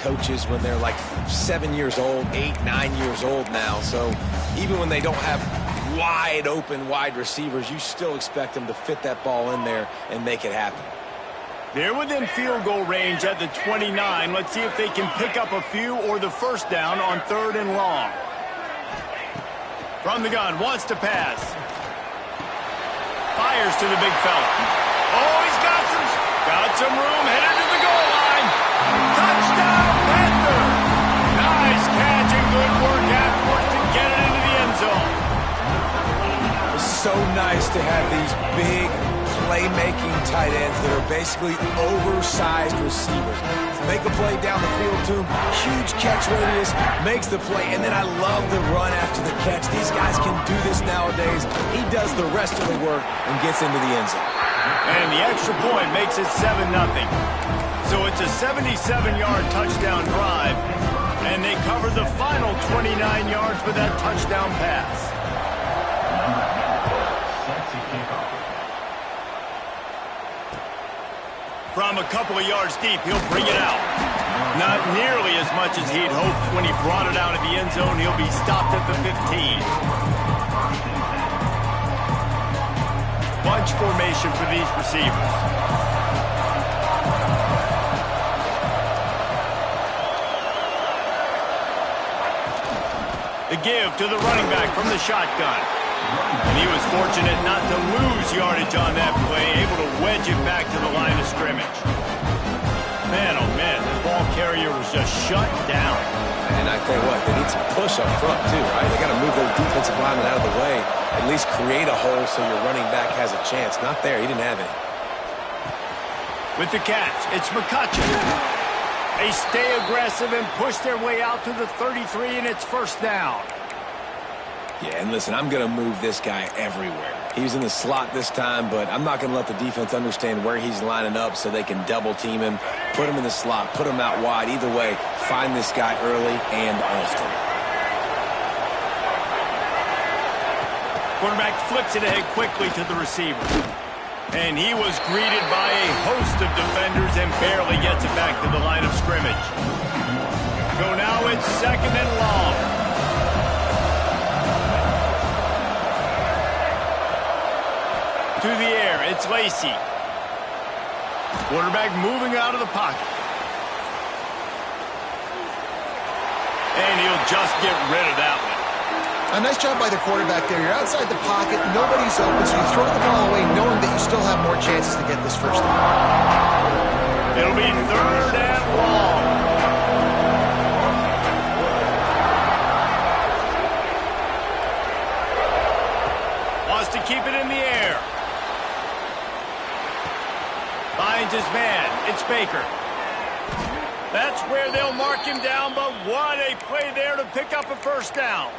coaches when they're like 7 years old, 8, 9 years old now. So even when they don't have wide open wide receivers, you still expect them to fit that ball in there and make it happen. They're within field goal range at the 29. Let's see if they can pick up a few or the first down on 3rd and long. From the gun, wants to pass. Fires to the big fella. Oh, he's got some room, headed to the goal line. Touchdown, Panther! Nice catch and good work afterwards to get it into the end zone. It's so nice to have these big playmaking tight ends that are basically oversized receivers. Make a play down the field to him, huge catch radius, makes the play, and then I love the run after the catch. These guys can do this nowadays. He does the rest of the work and gets into the end zone. And the extra point makes it 7-0. So it's a 77-yard touchdown drive, and they cover the final 29 yards with that touchdown pass. From a couple of yards deep, he'll bring it out. Not nearly as much as he'd hoped when he brought it out of the end zone. He'll be stopped at the 15. Bunch formation for these receivers. The give to the running back from the shotgun. And he was fortunate not to lose yardage on that play, able to wedge it back to the line of scrimmage. Man, oh man, the ball carrier was just shut down. And I tell you what, they need some push up front too, right? They got to move those defensive linemen out of the way, at least create a hole so your running back has a chance. Not there, he didn't have any. With the catch, it's McCutcheon. They stay aggressive and push their way out to the 33, and it's first down. Yeah, and listen, I'm going to move this guy everywhere. He's in the slot this time, but I'm not going to let the defense understand where he's lining up so they can double team him, put him in the slot, put him out wide. Either way, find this guy early and often. Quarterback flips it ahead quickly to the receiver. And he was greeted by a host of defenders and barely gets it back to the line of scrimmage. So now it's 2nd and long. To the air, it's Lacey. Quarterback moving out of the pocket. And he'll just get rid of that one. A nice job by the quarterback there. You're outside the pocket, nobody's open, so you throw the ball away knowing that you still have more chances to get this first down. It'll be 3rd and long. Wants to keep it in the air. Finds his man. It's Baker. That's where they'll mark him down, but what a play there to pick up a first down.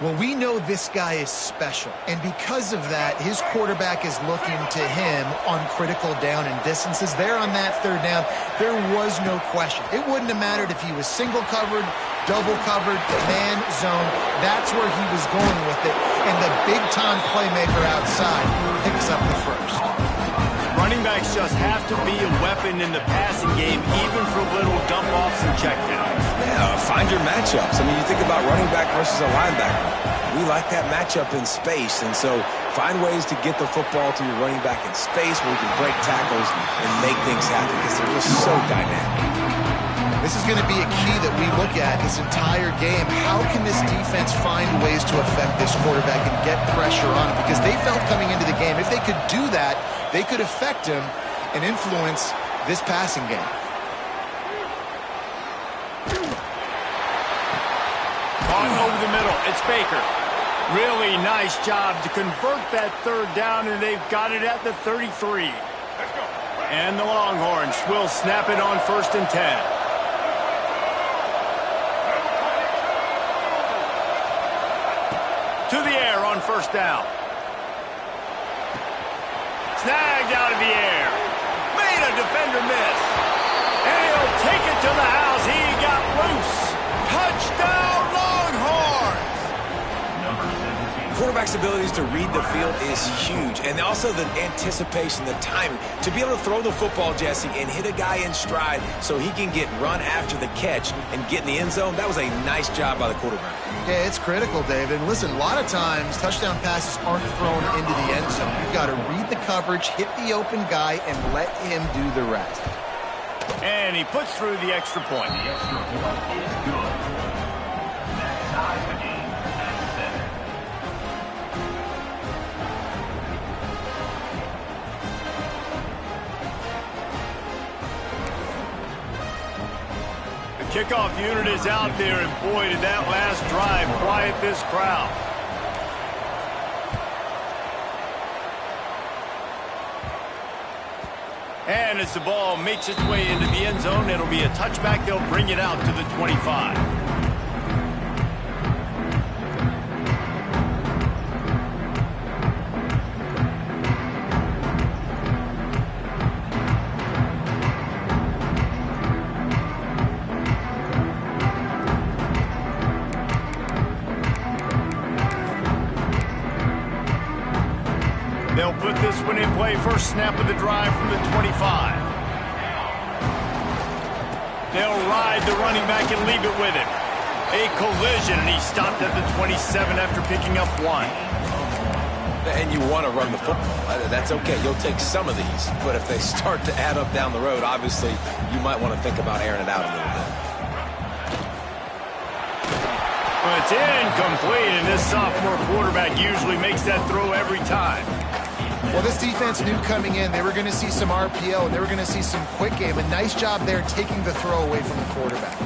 Well, we know this guy is special, and because of that, his quarterback is looking to him on critical down and distances. There on that 3rd down, there was no question. It wouldn't have mattered if he was single covered, double covered, man zone. That's where he was going with it, and the big-time playmaker outside picks up the first. Running backs just have to be a weapon in the passing game, even for little dump-offs and checkdowns. Yeah, find your matchups. I mean, you think about running back versus a linebacker. We like that matchup in space, and so find ways to get the football to your running back in space where you can break tackles and make things happen because they're just so dynamic. This is going to be a key that we look at this entire game. How can this defense find ways to affect this quarterback and get pressure on him? Because they felt coming into the game, if they could do that, they could affect him and influence this passing game. Caught over the middle. It's Baker. Really nice job to convert that 3rd down, and they've got it at the 33. And the Longhorns will snap it on 1st and 10. To the air on 1st down. Snagged out of the air. Made a defender miss. And he'll take it to the house. He got loose. Touchdown, Longhorns! quarterback's abilities to read the field is huge, and also the anticipation, the timing. To be able to throw the football, Jesse, and hit a guy in stride so he can get run after the catch and get in the end zone, that was a nice job by the quarterback. Yeah, it's critical, David. And listen, a lot of times touchdown passes aren't thrown into the end zone. You've got to read the coverage, hit the open guy, and let him do the rest. And he puts through the extra point. The extra point is good. That ties the game at 7. The kickoff unit is out there, and boy, did that last drive quiet this crowd. And as the ball makes its way into the end zone, it'll be a touchback. They'll bring it out to the 25. They'll put this one in play. First snap of the drive from the 25. They'll ride the running back and leave it with him. A collision, and he stopped at the 27 after picking up 1. And you want to run the football. That's okay. You'll take some of these. But if they start to add up down the road, obviously, you might want to think about airing it out a little bit. Well, it's incomplete, and this sophomore quarterback usually makes that throw every time. Well, this defense knew coming in they were going to see some RPO, and they were going to see some quick game. A nice job there taking the throw away from the quarterback.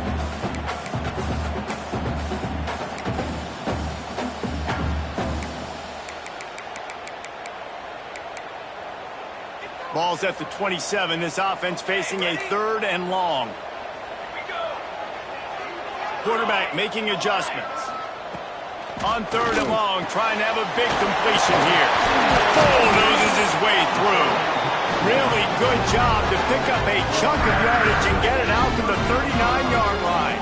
Ball's at the 27. This offense facing a 3rd and long. Quarterback making adjustments. On 3rd and long, trying to have a big completion here. Bulldozes his way through. Really good job to pick up a chunk of yardage and get it out to the 39-yard line.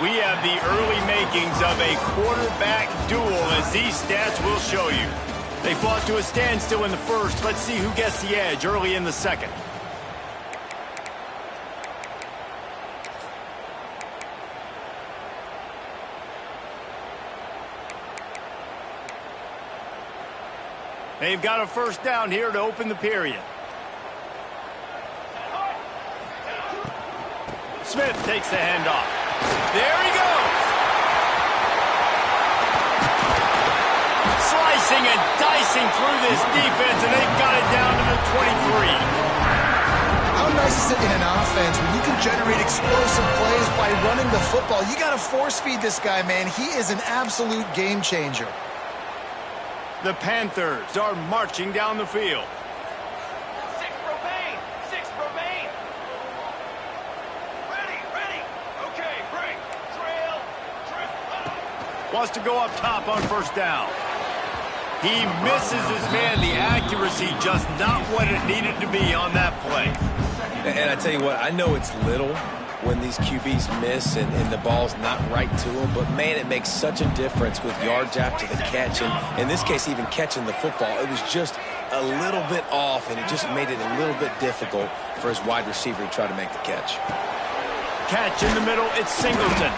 We have the early makings of a quarterback duel, as these stats will show you. They fought to a standstill in the first. Let's see who gets the edge early in the second. They've got a first down here to open the period. Smith takes the handoff. There he goes. Slicing and dicing through this defense, and they've got it down to the 23. How nice is it in an offense when you can generate explosive plays by running the football? You got to force feed this guy, man. He is an absolute game changer. The Panthers are marching down the field. 6 remain. 6 remain. Ready. Okay, break. Trail. Wants to go up top on first down. He misses his man. The accuracy just not what it needed to be on that play. And I tell you what, I know it's little when these QBs miss and the ball's not right to them, but man, it makes such a difference with yards after the catch. And in this case, even catching the football, it was just a little bit off, and it just made it a little bit difficult for his wide receiver to try to make the catch. Catch in the middle, it's Singleton.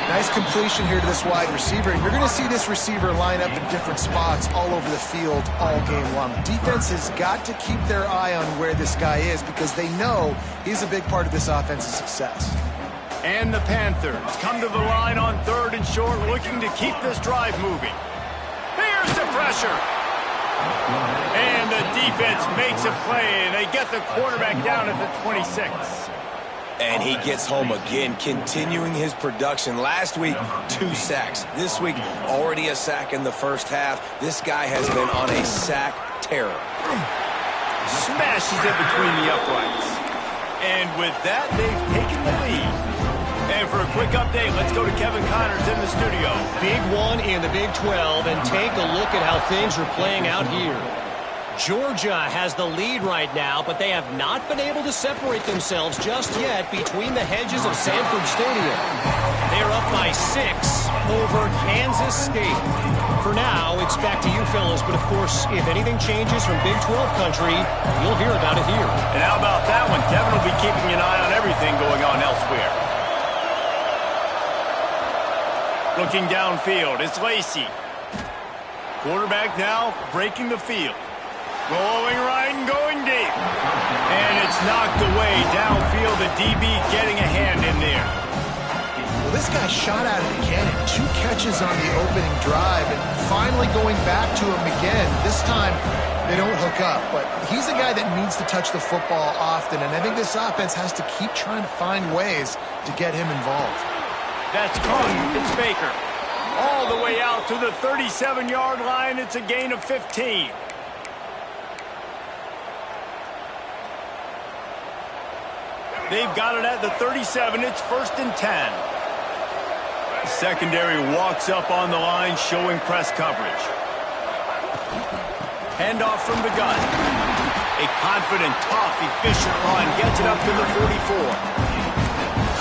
Nice completion here to this wide receiver. And you're going to see this receiver line up in different spots all over the field all game long. Defense has got to keep their eye on where this guy is because they know he's a big part of this offense's success. And the Panthers come to the line on 3rd and short, looking to keep this drive moving. Here's the pressure. And the defense makes a play, and they get the quarterback down at the 26. And he gets home again, continuing his production. Last week, 2 sacks. This week, already a sack in the first half. This guy has been on a sack terror. Smashes it between the uprights. And with that, they've taken the lead. And for a quick update, let's go to Kevin Connors in the studio. Big one in the Big 12, and take a look at how things are playing out here. Georgia has the lead right now, but they have not been able to separate themselves just yet between the hedges of Sanford Stadium. They're up by 6 over Kansas State. For now, it's back to you fellas, but of course, if anything changes from Big 12 country, you'll hear about it here. And how about that one? Kevin will be keeping an eye on everything going on elsewhere. Looking downfield, it's Lacey. Quarterback now breaking the field. Going right and going deep. And it's knocked away downfield. The DB getting a hand in there. Well, this guy shot out of the cannon. 2 catches on the opening drive and finally going back to him again. This time they don't hook up, but he's a guy that needs to touch the football often, and I think this offense has to keep trying to find ways to get him involved. That's caught. It's Baker. All the way out to the 37-yard line. It's a gain of 15. They've got it at the 37. It's 1st and 10. The secondary walks up on the line, showing press coverage. Handoff from the gun. A confident, tough, efficient run gets it up to the 44.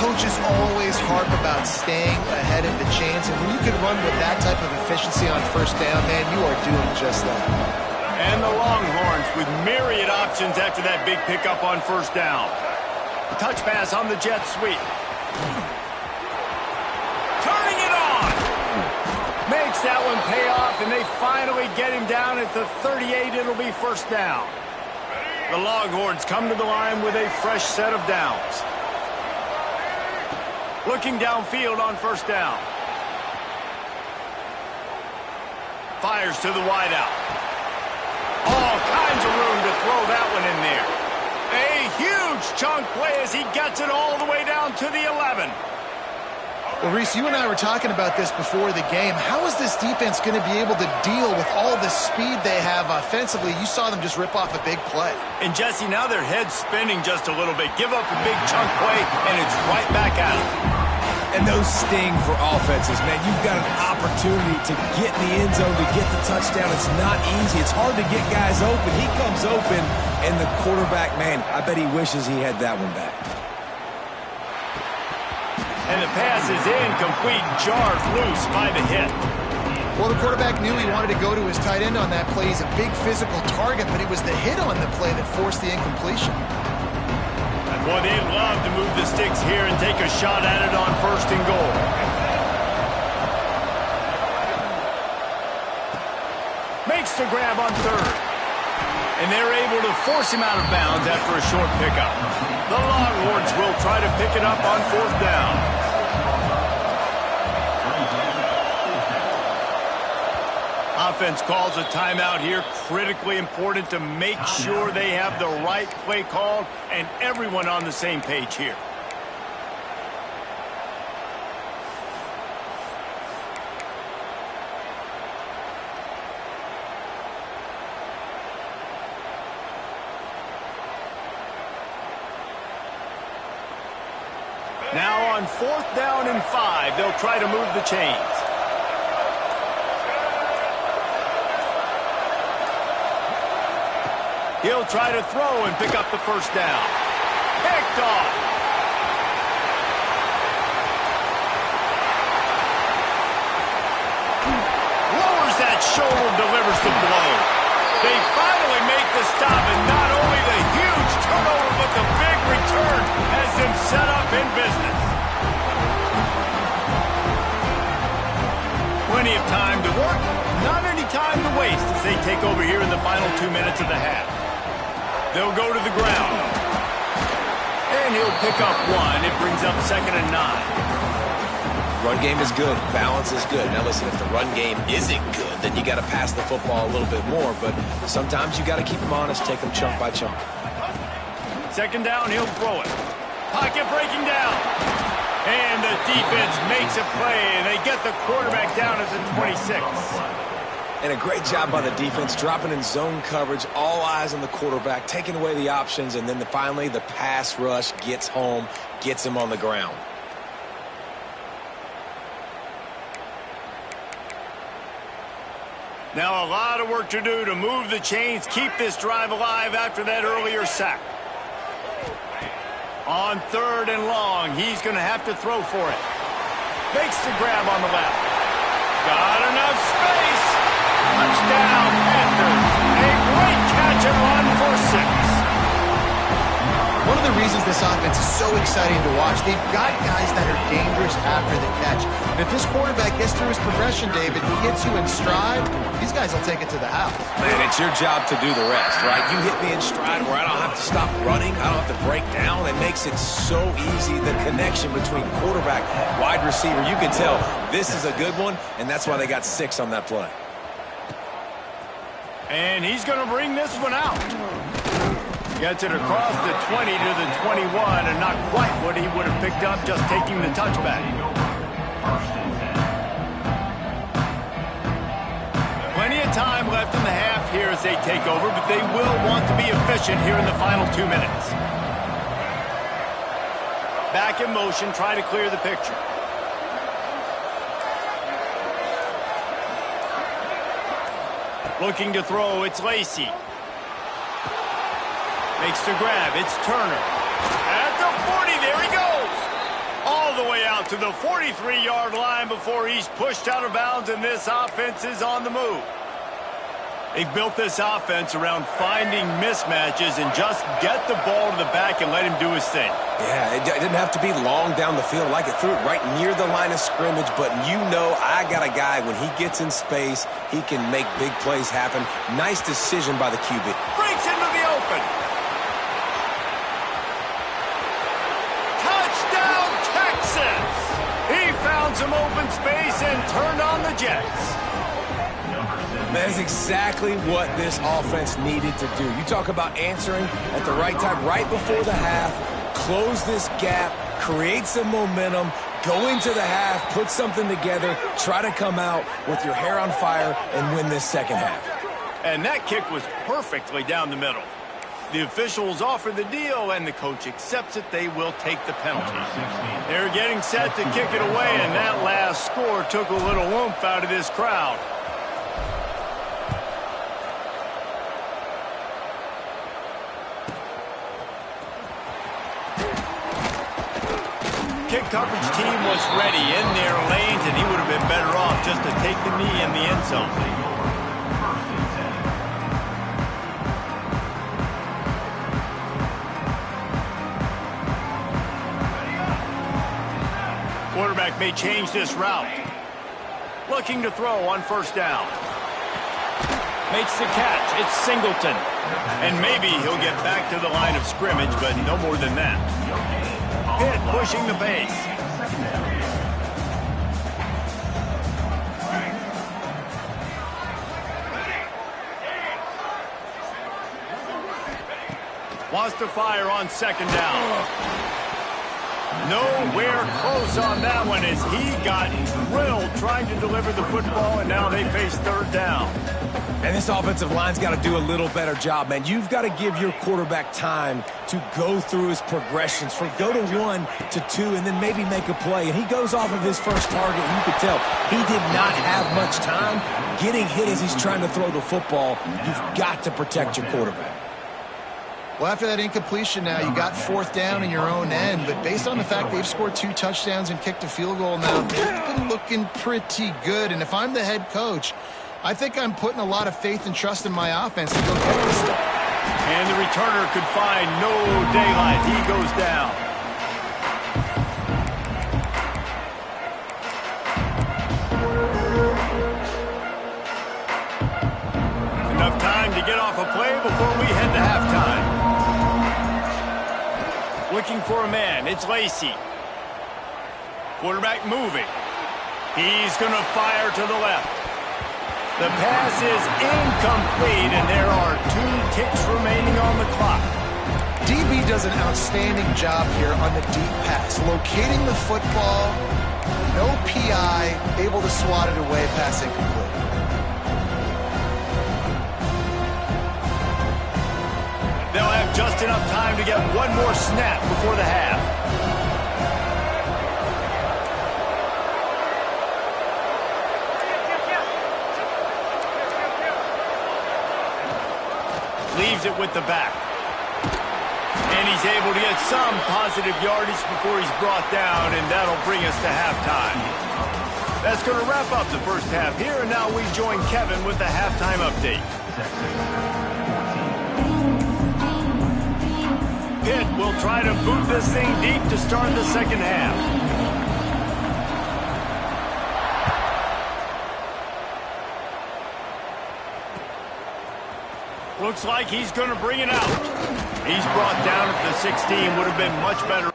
Coaches always harp about staying ahead of the chains, and when you can run with that type of efficiency on 1st down, man, you are doing just that. And the Longhorns with myriad options after that big pickup on 1st down. Touch pass on the jet sweep. Turning it on. Makes that one pay off, and they finally get him down at the 38. It'll be 1st down. The Longhorns come to the line with a fresh set of downs. Looking downfield on 1st down. Fires to the wideout. All kinds of room to throw that one in there. A huge chunk play as he gets it all the way down to the 11. Well, Reese, you and I were talking about this before the game. How is this defense going to be able to deal with all the speed they have offensively? You saw them just rip off a big play. And, Jesse, now their head's spinning just a little bit. Give up a big chunk play, and it's right back at them. And those sting for offenses, man. You've got an opportunity to get in the end zone, to get the touchdown. It's not easy. It's hard to get guys open. He comes open, and the quarterback, man, I bet he wishes he had that one back. And the pass is incomplete, jarred loose by the hit. Well, the quarterback knew he wanted to go to his tight end on that play. He's a big physical target, but it was the hit on the play that forced the incompletion. Boy, they'd love to move the sticks here and take a shot at it on 1st and goal. Makes the grab on 3rd. And they're able to force him out of bounds after a short pickup. The Longhorns will try to pick it up on 4th down. Offense calls a timeout here. Critically important to make sure they have the right play called and everyone on the same page here. Now on 4th down and 5, they'll try to move the chains. He'll try to throw and pick up the 1st down. Picked off. Lowers that shoulder, delivers the blow. They finally make the stop, and not only the huge turnover, but the big return has them set up in business. Plenty of time to work, not any time to waste as they take over here in the final 2 minutes of the half. They'll go to the ground. And he'll pick up 1. It brings up 2nd and 9. Run game is good. Balance is good. Now, listen, if the run game isn't good, then you got to pass the football a little bit more. But sometimes you got to keep them honest, take them chunk by chunk. 2nd down, he'll throw it. Pocket breaking down. And the defense makes a play, and they get the quarterback down at the 26. And a great job by the defense, dropping in zone coverage, all eyes on the quarterback, taking away the options, and then finally the pass rush gets home, gets him on the ground. Now a lot of work to do to move the chains, keep this drive alive after that earlier sack. On 3rd and long, he's going to have to throw for it. Makes the grab on the left. Got enough space. Touchdown, Panthers. A great catch and run for 6. One of the reasons this offense is so exciting to watch, they've got guys that are dangerous after the catch. And if this quarterback gets through his progression, David, he gets you in stride, these guys will take it to the house. Man, it's your job to do the rest, right? You hit me in stride where I don't have to stop running. I don't have to break down. It makes it so easy, the connection between quarterback, wide receiver. You can tell this is a good one, and that's why they got 6 on that play. And he's going to bring this one out. Gets it across the 20 to the 21, and not quite what he would have picked up just taking the touchback. Plenty of time left in the half here as they take over, but they will want to be efficient here in the final 2 minutes. Back in motion, try to clear the picture. Looking to throw, it's Lacey. Makes the grab, it's Turner. At the 40, there he goes. All the way out to the 43-yard line before he's pushed out of bounds, and this offense is on the move. They've built this offense around finding mismatches and just get the ball to the back and let him do his thing. Yeah, it didn't have to be long down the field. Like it threw it right near the line of scrimmage, but you know I got a guy, when he gets in space, he can make big plays happen. Nice decision by the QB. Breaks into the open. Touchdown, Texas! He found some open space and turned on the Jets. That is exactly what this offense needed to do. You talk about answering at the right time, right before the half, close this gap, create some momentum, go into the half, put something together, try to come out with your hair on fire and win this second half. And that kick was perfectly down the middle. The officials offer the deal, and the coach accepts it. They will take the penalty. They're getting set to kick it away, and that last score took a little oomph out of this crowd. Kick coverage team was ready in their lanes, and he would have been better off just to take the knee in the end zone. Quarterback may change this route. Looking to throw on first down. Makes the catch. It's Singleton. And maybe he'll get back to the line of scrimmage, but no more than that. Pitt pushing the pace. Wants to fire on second down. Nowhere close on that one as he got drilled trying to deliver the football, and now they face third down. And this offensive line's got to do a little better job, man. You've got to give your quarterback time to go through his progressions from go to 1 to 2 and then maybe make a play. And he goes off of his first target. You could tell he did not have much time getting hit as he's trying to throw the football. You've got to protect your quarterback. Well, after that incompletion now, you got fourth down in your own end. But based on the fact they've scored 2 touchdowns and kicked a field goal now, they've been looking pretty good. And if I'm the head coach, I think I'm putting a lot of faith and trust in my offense to go get this thing. And the returner could find no daylight. He goes down. Enough time to get off a play before we head to halftime. Looking for a man. It's Lacey. Quarterback moving. He's going to fire to the left. The pass is incomplete, and there are 2 ticks remaining on the clock. DB does an outstanding job here on the deep pass, locating the football, no PI, able to swat it away, pass incomplete. They'll have just enough time to get one more snap before the half. Leaves it with the back. And he's able to get some positive yardage before he's brought down, and that'll bring us to halftime. That's going to wrap up the first half here, and now we join Kevin with the halftime update. Pitt will try to boot this thing deep to start the second half. Looks like he's going to bring it out. He's brought down at the 16. Would have been much better.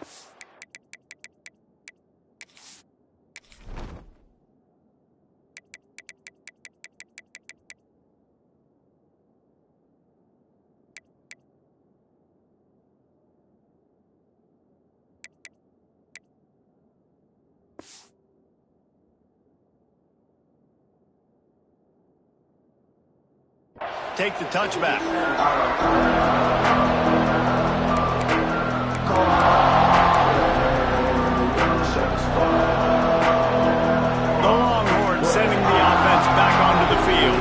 Take the touchback. The Longhorns sending the offense back onto the field.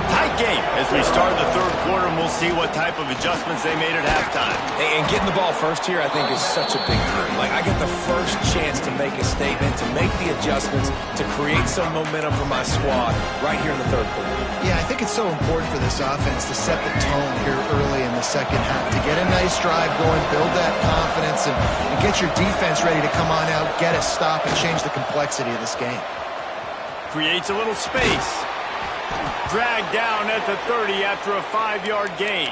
Tight game as we start the third quarter, and we'll see what type of adjustments they made at halftime. And getting the ball first here, I think, is such a big deal. Like, I get the first chance to make a statement, to make the adjustments, to create some momentum for my squad right here in the third quarter. Yeah, I think it's so important for this offense to set the tone here early in the second half, to get a nice drive going, build that confidence, and get your defense ready to come on out, get a stop, and change the complexity of this game. Creates a little space. Dragged down at the 30 after a 5-yard gain.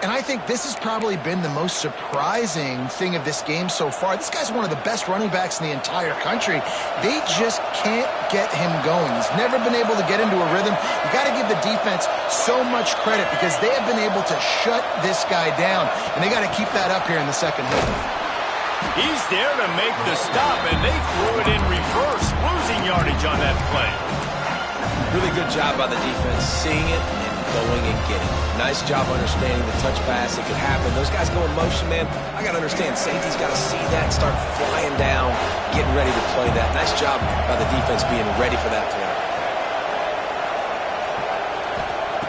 And I think this has probably been the most surprising thing of this game so far. This guy's one of the best running backs in the entire country. They just can't get him going. He's never been able to get into a rhythm. You got to give the defense so much credit because they have been able to shut this guy down, and they got to keep that up here in the second half. He's there to make the stop, and they threw it in reverse, losing yardage on that play. Really good job by the defense, seeing it and going and getting it. Nice job understanding the touch pass. It could happen. Those guys go in motion, man. I got to understand. Safety's got to see that, start flying down, getting ready to play that. Nice job by the defense being ready for that play.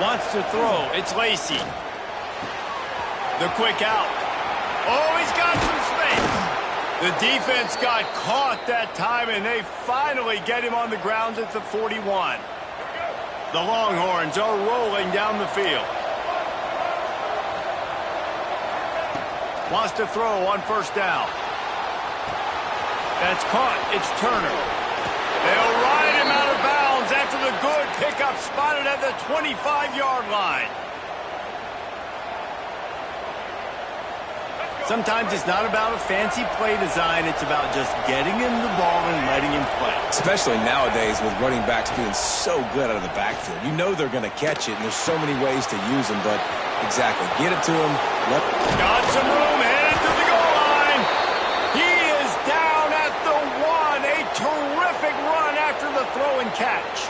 Wants to throw. It's Lacey. The quick out. Oh, he's got some space. The defense got caught that time, and they finally get him on the ground at the 41. The Longhorns are rolling down the field. Wants to throw on first down. That's caught. It's Turner. They'll ride him out of bounds after the good pickup spotted at the 25-yard line. Sometimes it's not about a fancy play design. It's about just getting him the ball and letting him play. Especially nowadays with running backs being so good out of the backfield. You know they're going to catch it, and there's so many ways to use them, but exactly. Get it to him. Got some room, headed to the goal line. He is down at the 1. A terrific run after the throw and catch.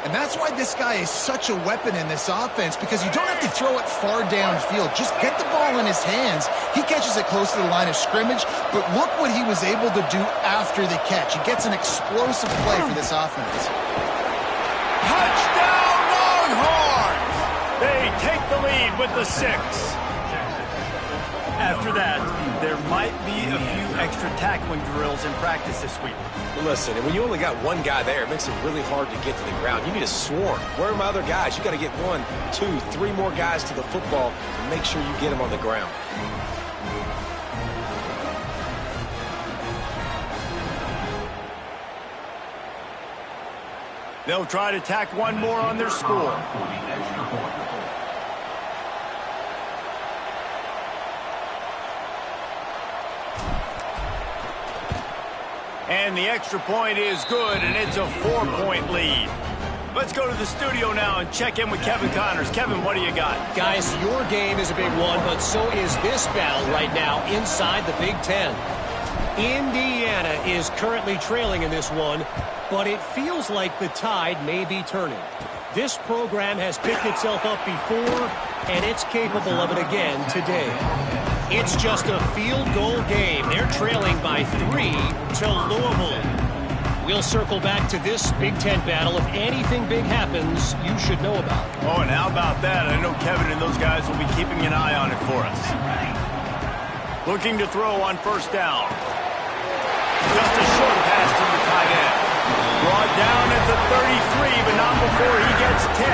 And that's why this guy is such a weapon in this offense, because you don't have to throw it far downfield. Just get the ball in his hands. He catches it close to the line of scrimmage, but look what he was able to do after the catch. He gets an explosive play for this offense. Touchdown, Longhorns! They take the lead with the 6. After that, there might be a few extra tackling drills in practice this week. Listen, when you only got one guy there, it makes it really hard to get to the ground. You need a swarm. Where are my other guys? You got to get 1, 2, 3 more guys to the football and make sure you get them on the ground. They'll try to tack one more on their score. And the extra point is good, and it's a 4-point lead. Let's go to the studio now and check in with Kevin Connors. Kevin, what do you got? Guys, your game is a big one, but so is this battle right now inside the Big Ten. Indiana is currently trailing in this one, but it feels like the tide may be turning. This program has picked itself up before, and it's capable of it again today. It's just a field goal game. They're trailing by 3 to Louisville. We'll circle back to this Big Ten battle. If anything big happens, you should know about it. Oh, and how about that? I know Kevin and those guys will be keeping an eye on it for us. Looking to throw on first down. Just a short pass to the tight end. Brought down at the 33, but not before he gets 10.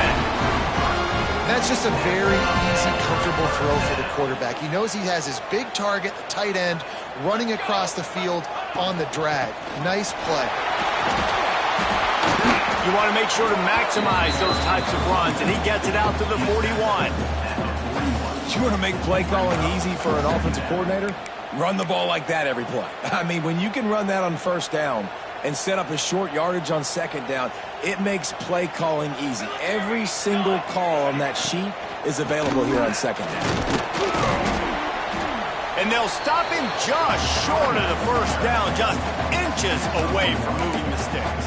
That's just a very easy, comfortable throw for the quarterback. He knows he has his big target, the tight end, running across the field on the drag. Nice play. You want to make sure to maximize those types of runs, and he gets it out to the 41. You want to make play calling easy for an offensive coordinator? Run the ball like that every play. I mean, when you can run that on first down and set up a short yardage on second down, it makes play calling easy. Every single call on that sheet is available here on second down. And they'll stop him just short of the first down, just inches away from moving the sticks.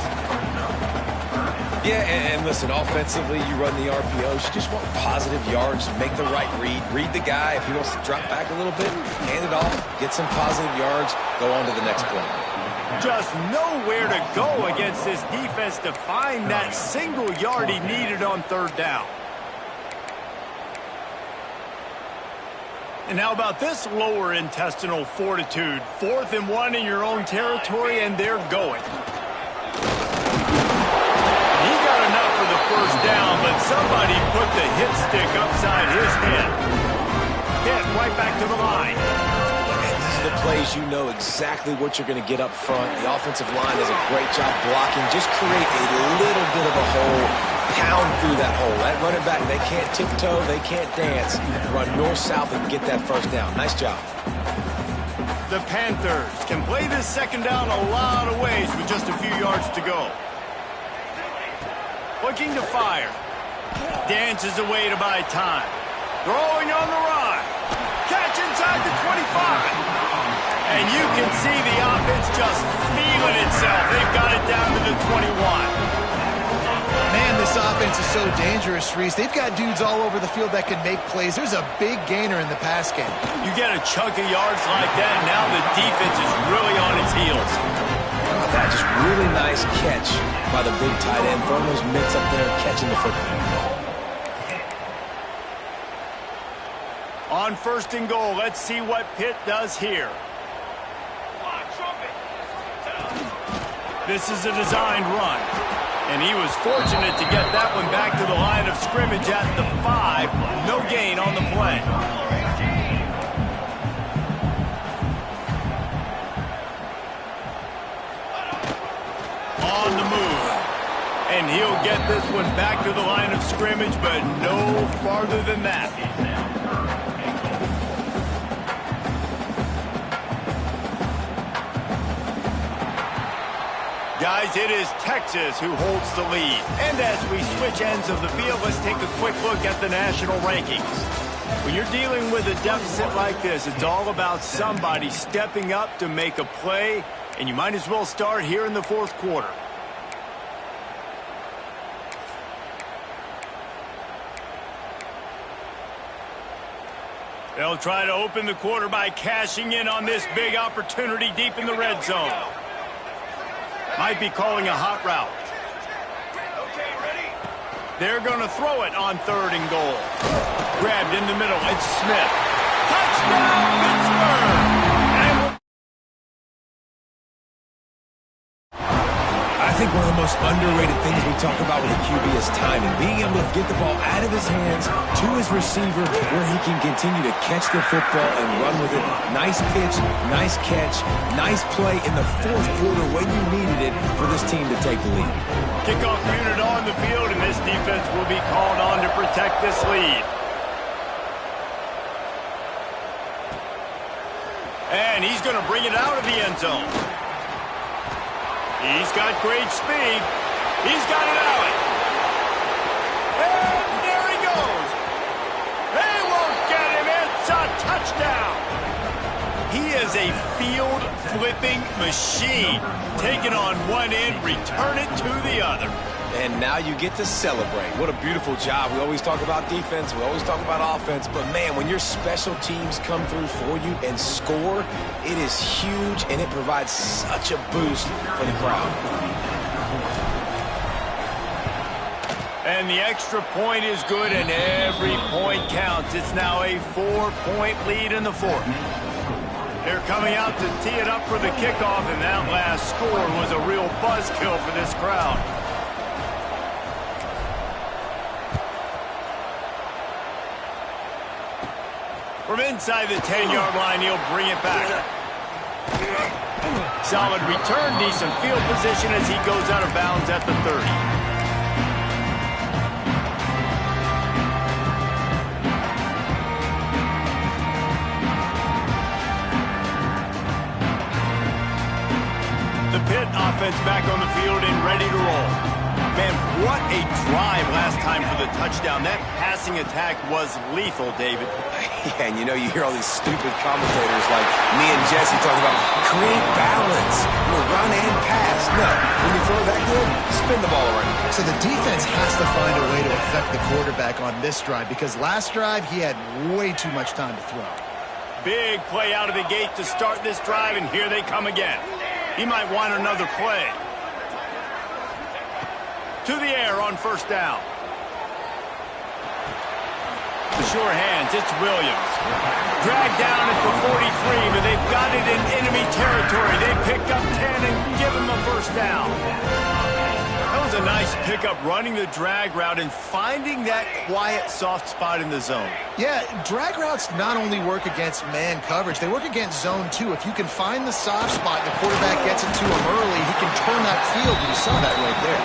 Yeah, and listen, offensively, you run the RPOs. You just want positive yards, make the right read the guy. If he wants to drop back a little bit, hand it off, get some positive yards, go on to the next play. Just nowhere to go against this defense to find that single yard he needed on third down. And how about this lower intestinal fortitude? 4th and 1 in your own territory, and they're going. He got enough for the first down, but somebody put the hit stick upside his head. Hit right back to the line. The plays, you know exactly what you're going to get up front. The offensive line does a great job blocking. Just create a little bit of a hole, pound through that hole. That running back, they can't tiptoe, they can't dance. Run north-south and get that first down. Nice job. The Panthers can play this second down a lot of ways with just a few yards to go. Looking to fire. Dances away to buy time. Throwing on the run. Catch inside the 25. And you can see the offense just feeling itself. They've got it down to the 21. Man, this offense is so dangerous, Reese. They've got dudes all over the field that can make plays. There's a big gainer in the pass game. You get a chunk of yards like that, and now the defense is really on its heels. How about that? Just really nice catch by the big tight end. Throwing those mitts up there, catching the football. On 1st and goal, let's see what Pitt does here. This is a designed run, and he was fortunate to get that one back to the line of scrimmage at the 5. No gain on the play. On the move, and he'll get this one back to the line of scrimmage, but no farther than that. Guys, it is Texas who holds the lead. And as we switch ends of the field, let's take a quick look at the national rankings. When you're dealing with a deficit like this, it's all about somebody stepping up to make a play, and you might as well start here in the 4th quarter. They'll try to open the quarter by cashing in on this big opportunity deep in the red zone. Might be calling a hot route. They're going to throw it on 3rd and goal. Grabbed in the middle. It's Smith. Touchdown, Pittsburgh! I think one of the most underrated things we talk about with a QB is timing. Being able to get the ball out of his hands to his receiver where he can continue to catch the football and run with it. Nice pitch, nice catch, nice play in the 4th quarter when you needed it for this team to take the lead. Kickoff unit on the field, and this defense will be called on to protect this lead. And he's going to bring it out of the end zone. He's got great speed. He's got it out. And there he goes. They won't get him. It's a touchdown. He is a field-flipping machine. Take it on one end, return it to the other. And now you get to celebrate. What a beautiful job. We always talk about defense. We always talk about offense. But, man, when your special teams come through for you and score, it is huge, and it provides such a boost for the crowd. And the extra point is good, and every point counts. It's now a 4-point lead in the fourth. They're coming out to tee it up for the kickoff, and that last score was a real buzzkill for this crowd. From inside the 10-yard line, he'll bring it back. Solid return, decent field position as he goes out of bounds at the 30. The Pitt offense back on the field and ready to roll. Man, what a drive last time for the touchdown. That passing attack was lethal, David. Yeah, and you hear all these stupid commentators like me and Jesse talking about create balance, run and pass. No, when you throw that good, spin the ball around. So the defense has to find a way to affect the quarterback on this drive because last drive he had way too much time to throw. Big play out of the gate to start this drive, and here they come again. He might want another play. To the air on first down. The sure hands, it's Williams. Dragged down at the 43, but they've got it in enemy territory. They pick up 10 and give him a first down. That was a nice pickup, running the drag route and finding that quiet, soft spot in the zone. Yeah, drag routes not only work against man coverage, they work against zone too. If you can find the soft spot and the quarterback gets it to him early, he can turn that field, and you saw that right there.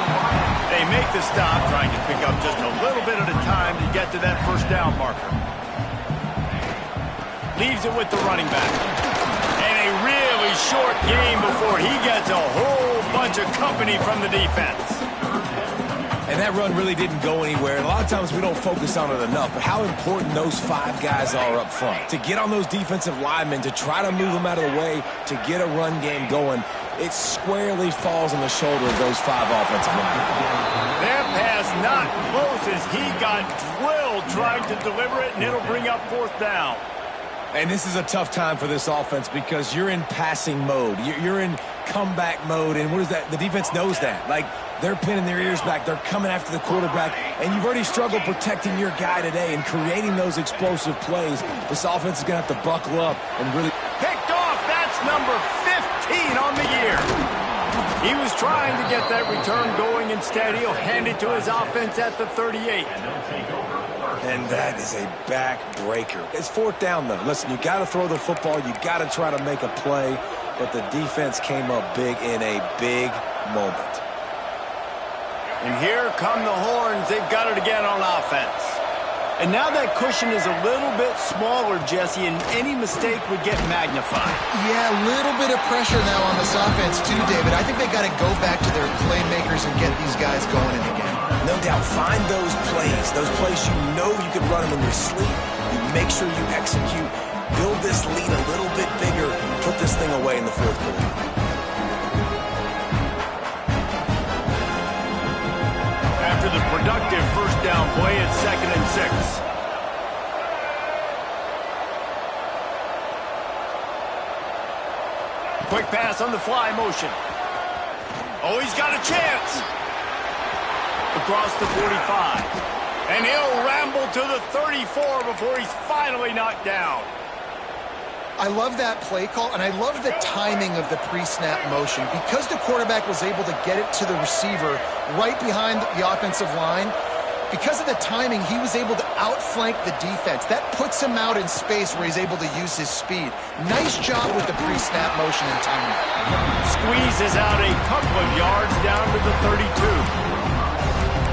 They make the stop, trying to pick up just a little bit at a time to get to that first down marker. Leaves it with the running back. And a really short game before he gets a whole bunch of company from the defense. And that run really didn't go anywhere. And a lot of times we don't focus on it enough, but how important those 5 guys are up front. To get on those defensive linemen, to try to move them out of the way, to get a run game going, it squarely falls on the shoulder of those 5 offensive linemen. That pass not close as he got drilled trying to deliver it, and it'll bring up fourth down. And this is a tough time for this offense because you're in passing mode. You're in comeback mode, and what is that? The defense knows that. Like, they're pinning their ears back. They're coming after the quarterback, and you've already struggled protecting your guy today and creating those explosive plays. This offense is going to have to buckle up and really... Picked off. That's number 15 on the year. He was trying to get that return going. Instead, he'll hand it to his offense at the 38. And that is a backbreaker. It's fourth down, though. Listen, you got to throw the football. You got to try to make a play. But the defense came up big in a big moment. And here come the horns. They've got it again on offense. And now that cushion is a little bit smaller, Jesse, and any mistake would get magnified. Yeah, a little bit of pressure now on this offense too, David. I think they got to go back to their playmakers and get these guys going in again. No doubt, find those plays you know you can run them in your sleep. You make sure you execute, build this lead a little bit bigger, put this thing away in the fourth quarter. After the productive first down play, it's 2nd and 6. Quick pass on the fly motion. Oh, he's got a chance. Across the 45. And he'll ramble to the 34 before he's finally knocked down. I love that play call, and I love the timing of the pre-snap motion. Because the quarterback was able to get it to the receiver right behind the offensive line, because of the timing, he was able to outflank the defense. That puts him out in space where he's able to use his speed. Nice job with the pre-snap motion and timing. Squeezes out a couple of yards down to the 32.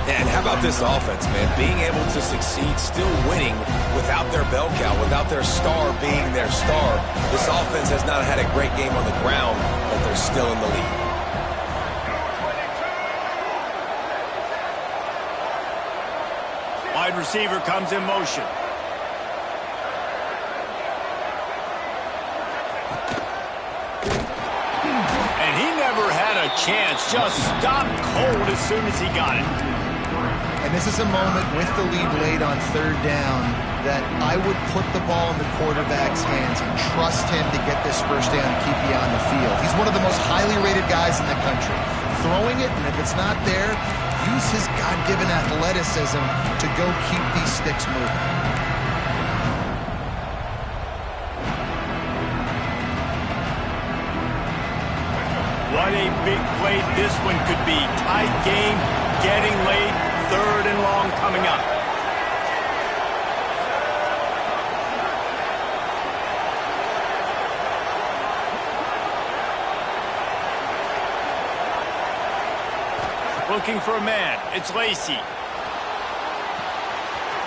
And how about this offense, man? Being able to succeed, still winning without their bell cow, without their star being their star. This offense has not had a great game on the ground, but they're still in the lead. Wide receiver comes in motion. And he never had a chance, just stopped cold as soon as he got it. And this is a moment with the lead late on third down that I would put the ball in the quarterback's hands and trust him to get this first down and keep you on the field. He's one of the most highly rated guys in the country. Throwing it, and if it's not there, use his God-given athleticism to go keep these sticks moving. What a big play this one could be. Tight game, getting late, 3rd and long coming up. Looking for a man. It's Lacey.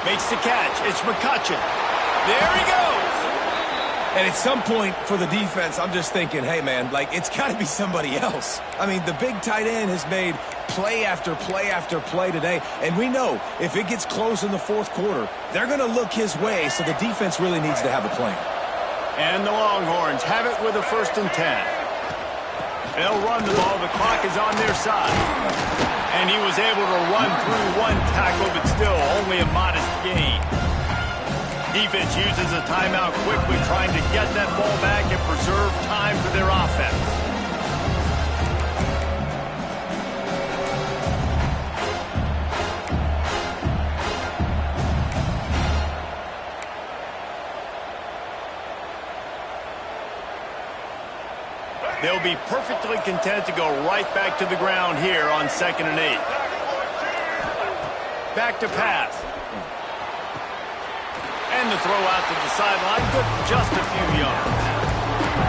Makes the catch. It's McCutcheon. There he goes. And at some point for the defense, I'm just thinking, hey, man, like, it's got to be somebody else. I mean, the big tight end has made play after play after play today. And we know if it gets close in the 4th quarter, they're going to look his way, so the defense really needs to have a plan. And the Longhorns have it with a 1st and 10. They'll run the ball. The clock is on their side. And he was able to run through 1 tackle, but still only a modest gain. Defense uses a timeout quickly, trying to get that ball back and preserve time for their offense. They'll be perfectly content to go right back to the ground here on 2nd and 8. Back to pass. And the throw out to the sideline, good for just a few yards.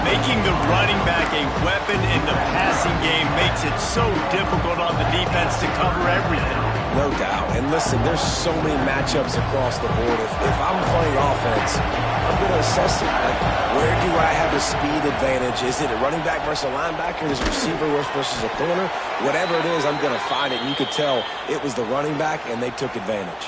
Making the running back a weapon in the passing game makes it so difficult on the defense to cover everything. No doubt. And listen, there's so many matchups across the board. If I'm playing offense, I'm going to assess it. Like, where do I have a speed advantage? Is it a running back versus a linebacker? Is it a receiver versus a corner? Whatever it is, I'm going to find it. And you could tell it was the running back, and they took advantage.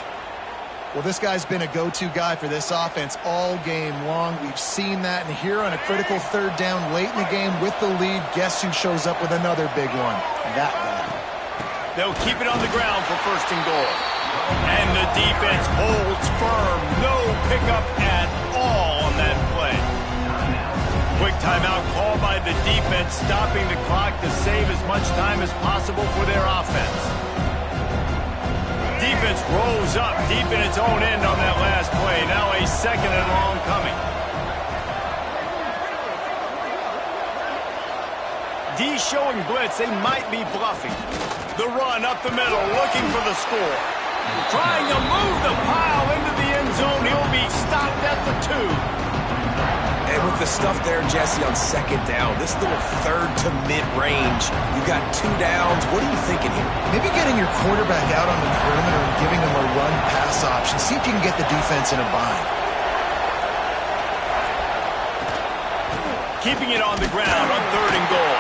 Well, this guy's been a go-to guy for this offense all game long. We've seen that, and here on a critical 3rd down late in the game with the lead, guess who shows up with another big one? That guy. They'll keep it on the ground for 1st and goal. And the defense holds firm. No pickup at all on that play. Quick timeout called by the defense, stopping the clock to save as much time as possible for their offense. Defense rolls up deep in its own end on that last play. Now a 2nd and long coming. D showing blitz. They might be bluffing. The run up the middle, looking for the score. Trying to move the pile into the end zone. He'll be stopped at the 2. And with the stuff there, Jesse, on 2nd down, this little 3rd to mid-range, you got 2 downs. What are you thinking here? Maybe getting your quarterback out on the perimeter and giving him a run-pass option. See if you can get the defense in a bind. Keeping it on the ground on 3rd and goal.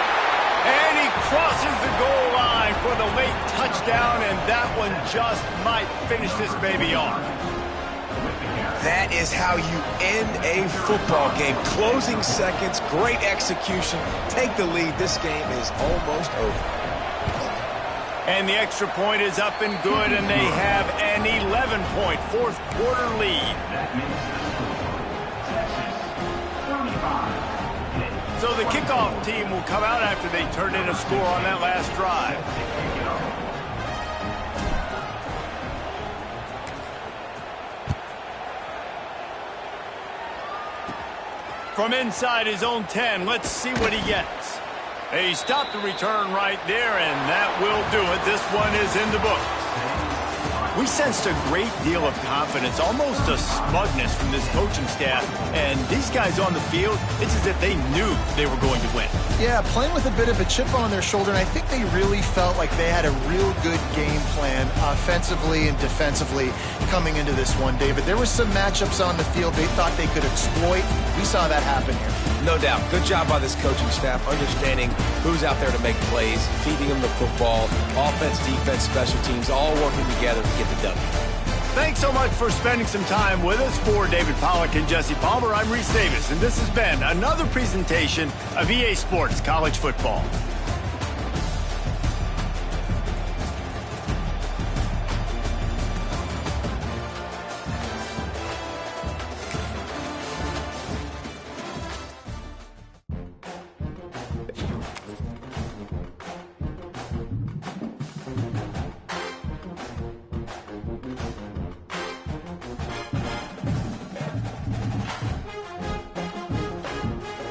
And he crosses the goal line for the late touchdown, and that one just might finish this baby off. That is how you end a football game. Closing seconds, great execution. Take the lead. This game is almost over. And the extra point is up and good, and they have an 11-point 4th quarter lead. So the kickoff team will come out after they turn in a score on that last drive. From inside his own 10, let's see what he gets. He stopped the return right there, and that will do it. This one is in the books. We sensed a great deal of confidence, almost a smugness from this coaching staff. And these guys on the field, it's as if they knew they were going to win. Yeah, playing with a bit of a chip on their shoulder, and I think they really felt like they had a real good game plan offensively and defensively coming into this one, David. There were some matchups on the field they thought they could exploit. We saw that happen here. No doubt. Good job by this coaching staff, understanding who's out there to make plays, feeding them the football, offense, defense, special teams, all working together to get the W. Thanks so much for spending some time with us. For David Pollack and Jesse Palmer, I'm Reese Davis, and this has been another presentation of EA Sports College Football.